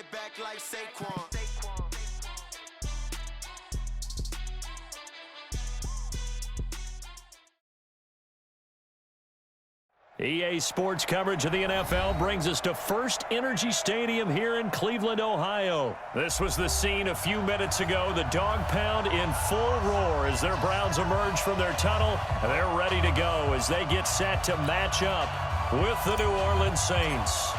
it back like Saquon. EA Sports coverage of the NFL brings us to First Energy Stadium here in Cleveland, Ohio. This was the scene a few minutes ago. The dog pound in full roar as their Browns emerge from their tunnel. And they're ready to go as they get set to match up with the New Orleans Saints.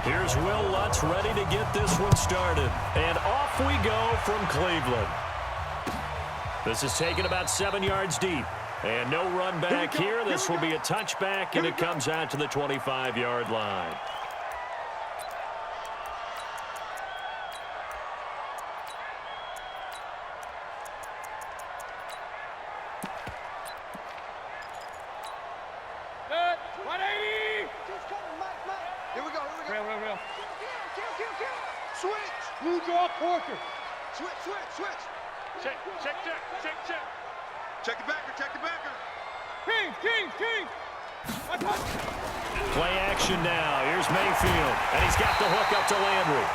Here's Will Lutz ready to get this one started. And off we go from Cleveland. This is taken about 7 yards deep. And no run back here. This will be a touchback, and it comes out to the 25-yard line. Good. 180. Here we go. Real. Switch. Blue draw quarter. Switch. Check. Check the backer. King. Play action now. Here's Mayfield, and he's got the hook up to Landry.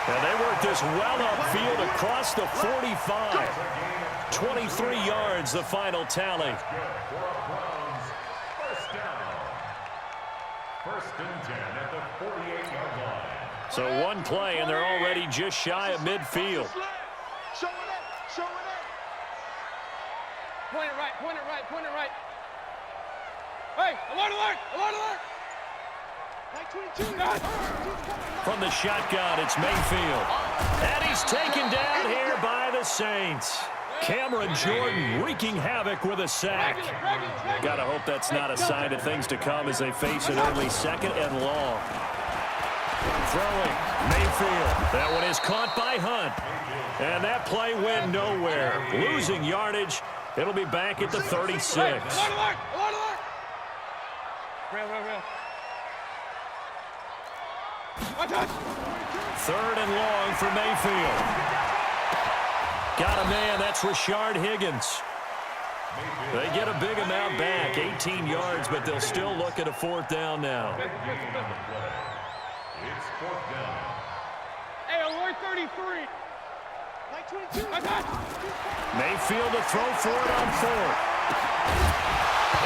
And they work this well upfield across the 45. 23 yards, the final tally. First and 10 at the 48-yard line. So one play, and they're already just shy of midfield. Show it up. Point it right. Hey, alert! Like 22. From the shotgun, it's Mayfield. And he's taken down here by the Saints. Cameron Jordan wreaking havoc with a sack. Gotta hope that's not a sign of things to come as they face an early second and long. Throwing, Mayfield. That one is caught by Hunt. And that play went nowhere. Losing yardage. It'll be back at the 36. Alert! Real. Third and long for Mayfield. Got a man, that's Rashard Higgins. They get a big amount back, 18 yards, but they'll still look at a fourth down now. It's fourth down. Hey, alert 33. Like 22. Mayfield to throw for it on fourth.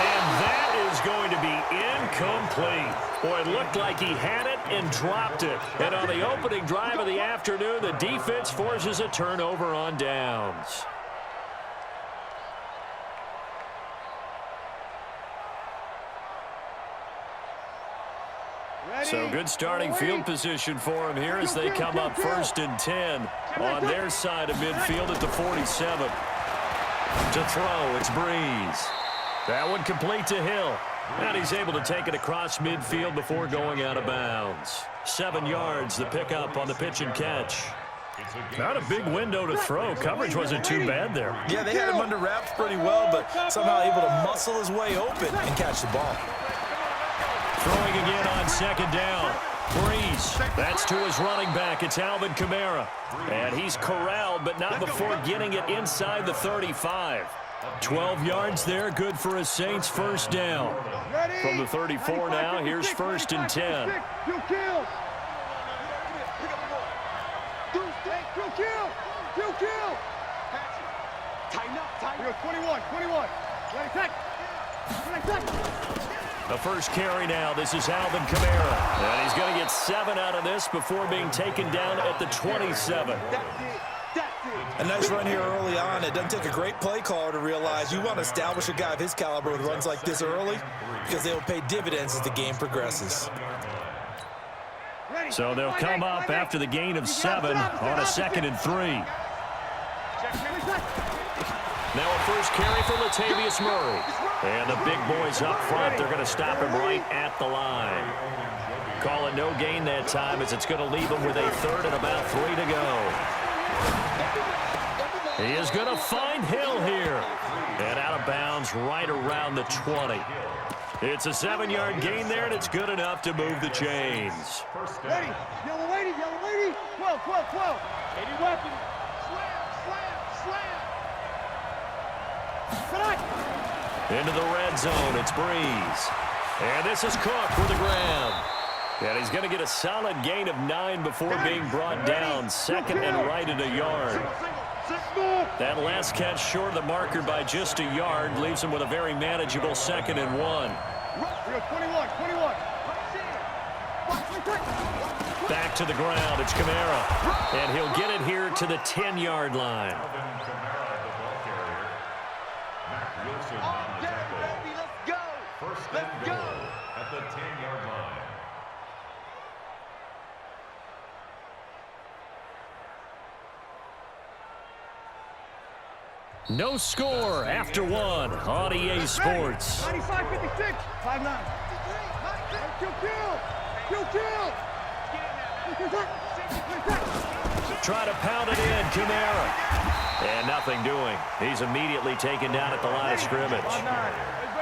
And that is going to be incomplete. Boy, it looked like he had it and dropped it. And on the opening drive of the afternoon, the defense forces a turnover on downs. So good starting field position for him here as they come up first and 10 on their side of midfield at the 47. To throw, it's Breeze. That one complete to Hill. And he's able to take it across midfield before going out of bounds. 7 yards, the pickup on the pitch and catch. Not a big window to throw. Coverage wasn't too bad there. Yeah, they had him under wraps pretty well, but somehow able to muscle his way open and catch the ball. Throwing again on second down. Breeze. That's to his running back. It's Alvin Kamara. And he's corralled, but not before getting it inside the 35. 12 yards there, good for a Saints first down. From the 34 now, here's first and 10. Tighten up. 21. The first carry now. This is Alvin Kamara. And he's going to get 7 out of this before being taken down at the 27. A nice run here early on. It doesn't take a great play caller to realize you want to establish a guy of his caliber with runs like this early because they will pay dividends as the game progresses. So they'll come up after the gain of 7 on a 2nd and 3. Now a first carry for Latavius Murray. And the big boys up front, they're going to stop him right at the line. Call it no gain that time as it's going to leave him with a 3rd and about 3 to go. He is going to find Hill here. And out of bounds right around the 20. It's a 7-yard gain there, and it's good enough to move the chains. Ready. Yellow lady. 12. 80 weapons. Into the red zone, it's Breeze. And this is Cook with the grab. And he's going to get a solid gain of 9 before being brought down. Second and right at a yard. That last catch short of the marker by just a yard leaves him with a very manageable 2nd and 1. 21. Back to the ground. It's Kamara. And he'll get it here to the 10-yard line. First and goal at the 10-yard line. No score after 1 on EA Sports. 95-56. 5-9. Kill. Try to pound it in, Kamara. And nothing doing. He's immediately taken down at the line of scrimmage.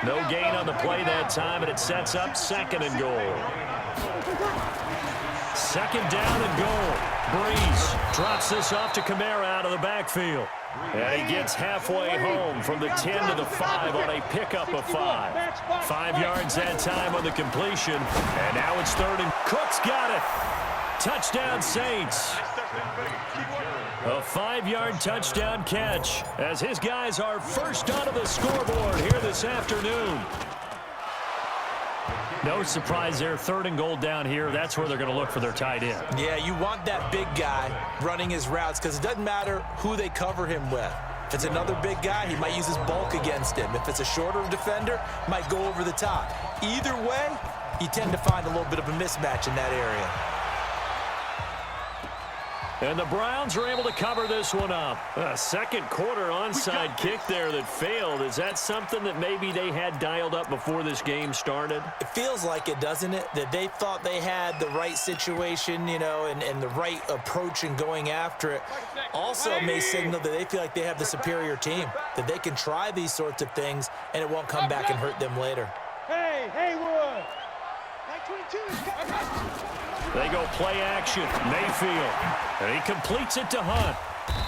No gain on the play that time, and it sets up 2nd and goal. 2nd down and goal. Breeze drops this off to Kamara out of the backfield. And he gets halfway home from the 10 to the 5 on a pickup of 5. 5 yards that time on the completion. And now it's 3rd and Cook's got it. Touchdown Saints. A 5-yard touchdown catch as his guys are first onto the scoreboard here this afternoon. No surprise there. 3rd and goal down here. That's where they're going to look for their tight end. Yeah, you want that big guy running his routes because it doesn't matter who they cover him with. If it's another big guy, he might use his bulk against him. If it's a shorter defender, might go over the top. Either way, you tend to find a little bit of a mismatch in that area. And the Browns are able to cover this one up. A second quarter onside kick there that failed. Is that something that maybe they had dialed up before this game started? It feels like it, doesn't it? That they thought they had the right situation, you know, and the right approach in going after it. Also may signal that they feel like they have the superior team, that they can try these sorts of things and it won't come back and hurt them later. Hey, Haywood. They go play action. Mayfield. And he completes it to Hunt.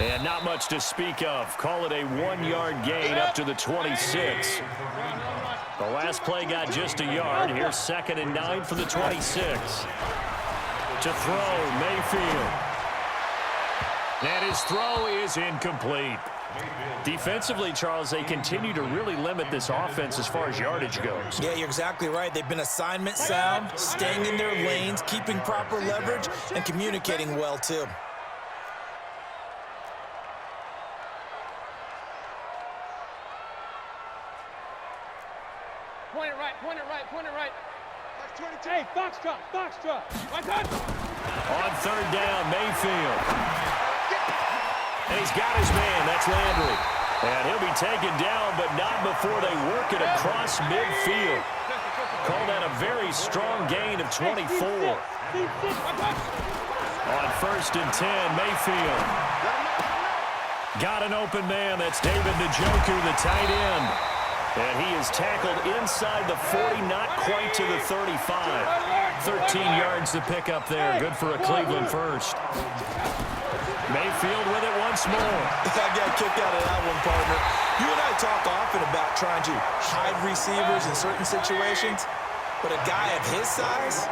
And not much to speak of. Call it a 1-yard gain up to the 26. The last play got just a yard. Here's 2nd and 9 from the 26. To throw, Mayfield. And his throw is incomplete. Defensively, Charles, they continue to really limit this offense as far as yardage goes. Yeah, you're exactly right. They've been assignment sound, staying in their lanes, keeping proper leverage, and communicating well, too. Point it right. Hey, Foxtrot. Right on. On 3rd down, Mayfield. And he's got his man. That's Landry. And he'll be taken down, but not before they work it across midfield. Call that a very strong gain of 24. On 1st and 10, Mayfield. Got an open man. That's David Njoku, the tight end. And he is tackled inside the 40, not quite to the 35. 13 yards to pick up there. Good for a Cleveland first. Mayfield with it once more. I got a kick out of that one, partner. You and I talk often about trying to hide receivers in certain situations, but a guy of his size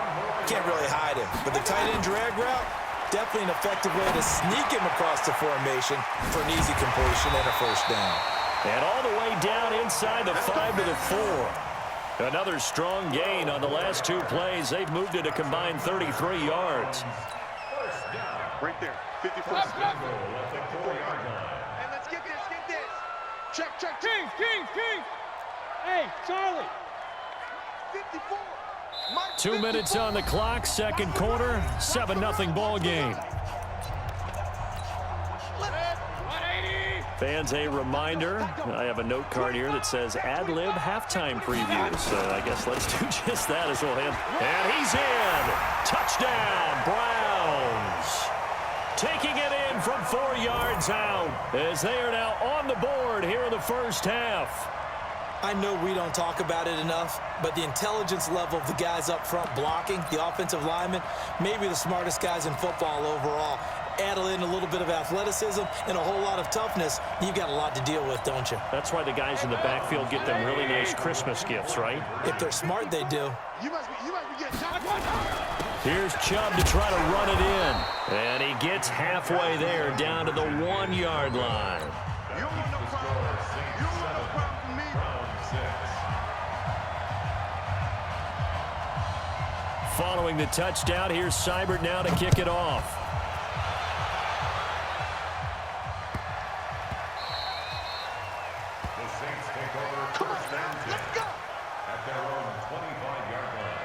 can't really hide him. But the tight end drag route, definitely an effective way to sneak him across the formation for an easy completion and a 1st down. And all the way down inside the 5 to the 4. Another strong gain on the last 2 plays. They've moved it a combined 33 yards. Right there. 54. First and goal at the 4-yard line. And let's get this. Check. King. Hey, Charlie. 54. 2 minutes on the clock, 2nd quarter, 7-0 ball game. Fans, a reminder, I have a note card here that says ad-lib halftime preview. So I guess let's do just that as well. And he's in. Touchdown, Browns. Taking it in from 4 yards out as they are now on the board here in the first half. I know we don't talk about it enough, but the intelligence level of the guys up front blocking, the offensive linemen, maybe the smartest guys in football overall. Add in a little bit of athleticism and a whole lot of toughness, you've got a lot to deal with, don't you? That's why the guys in the backfield get them really nice Christmas gifts, right? If they're smart, they do. You must be getting Here's Chubb to try to run it in. And he gets halfway there down to the 1-yard line. You don't want no problem. You don't want no problem from me. Following the touchdown, here's Seibert now to kick it off. The Saints take over first down 10 at their own 25-yard line.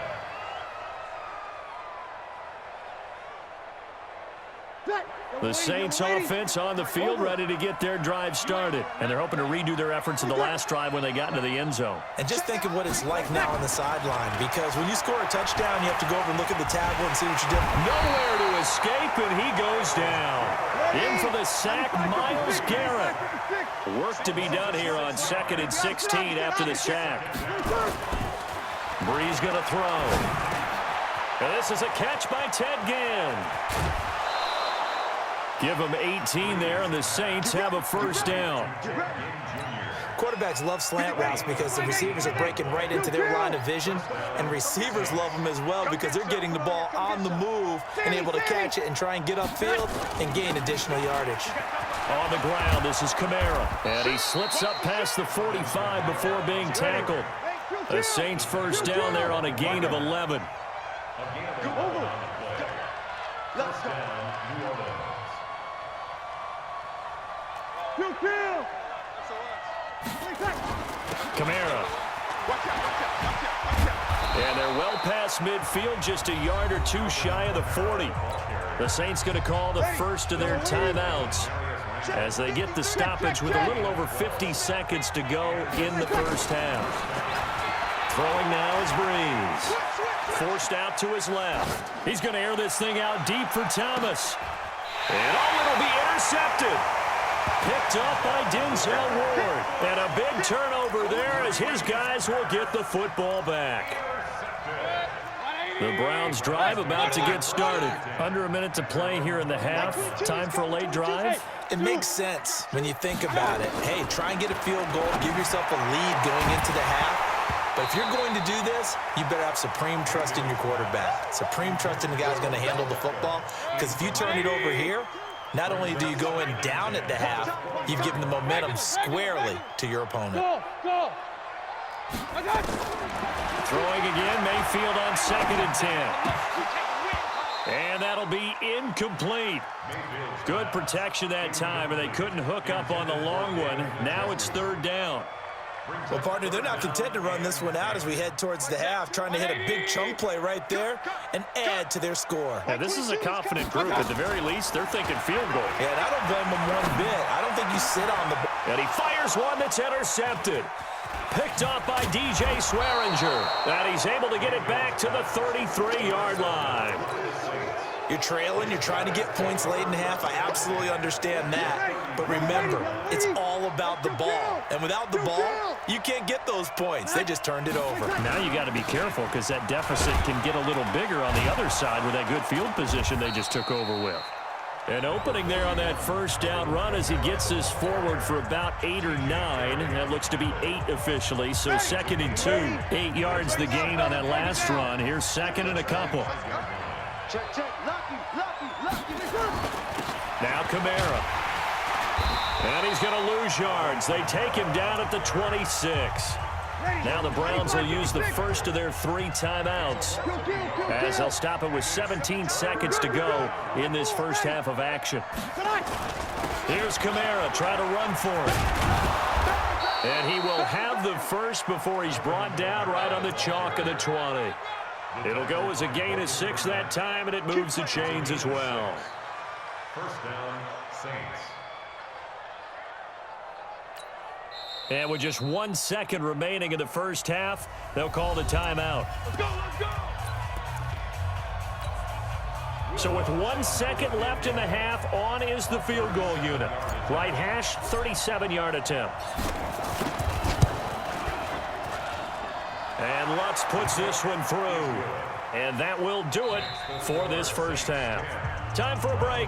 The Saints offense on the field ready to get their drive started. And they're hoping to redo their efforts in the last drive when they got into the end zone. And just think of what it's like now on the sideline, because when you score a touchdown, you have to go over and look at the tablet and see what you did. Nowhere to escape, and he goes down. In for the sack, Myles Garrett. Work to be done here on 2nd and 16 after the sack. Breeze going to throw. And this is a catch by Ted Ginn. Give them 18 there, and the Saints have a first down. Quarterbacks love slant routes because the receivers are breaking right into their line of vision, and receivers love them as well because they're getting the ball on the move and able to catch it and try and get upfield and gain additional yardage. On the ground, this is Kamara, and he slips up past the 45 before being tackled. The Saints first down there on a gain of 11. Kamara. And they're well past midfield, just a yard or two shy of the 40. The Saints going to call the first of their timeouts as they get the stoppage with a little over 50 seconds to go in the first half. Throwing now is Breeze. Forced out to his left. He's going to air this thing out deep for Thomas. And it'll be intercepted. Picked up by Denzel Ward. And a big turnover there as his guys will get the football back. The Browns drive about to get started. Under a minute to play here in the half. Time for a late drive. It makes sense when you think about it. Hey, try and get a field goal. Give yourself a lead going into the half. But if you're going to do this, you better have supreme trust in your quarterback. Supreme trust in the guy who's going to handle the football. Because if you turn it over here, not only do you go in down at the half, you've given the momentum squarely to your opponent. Go! Throwing again, Mayfield on 2nd and 10. And that'll be incomplete. Good protection that time, and they couldn't hook up on the long one. Now it's 3rd down. Well, partner, they're not content to run this one out as we head towards the half, trying to hit a big chunk play right there and add to their score. Yeah, this is a confident group. At the very least, they're thinking field goal. Yeah, and I don't blame them one bit. I don't think you sit on the ball. And he fires one that's intercepted. Picked up by DJ Swearinger. And he's able to get it back to the 33-yard line. You're trailing, you're trying to get points late in half. I absolutely understand that. But remember, it's all about the ball. And without the ball, you can't get those points. They just turned it over. Now you got to be careful because that deficit can get a little bigger on the other side with that good field position they just took over with. An opening there on that first down run as he gets this forward for about 8 or 9. That looks to be 8 officially, so 2nd and 2. 8 yards the gain on that last run. Here's 2nd and a couple. Check. Lucky. Now Kamara. And he's going to lose yards. They take him down at the 26. Now the Browns will use the first of their 3 timeouts as they'll stop it with 17 seconds to go in this first half of action. Here's Kamara, try to run for it. And he will have the first before he's brought down right on the chalk of the 20. It'll go as a gain of 6 that time, and it moves the chains as well. First down, Saints. And with just 1 second remaining in the first half, they'll call the timeout. Let's go! So with 1 second left in the half, on is the field goal unit. Right hash, 37-yard attempt. And Lutz puts this one through. And that will do it for this first half. Time for a break.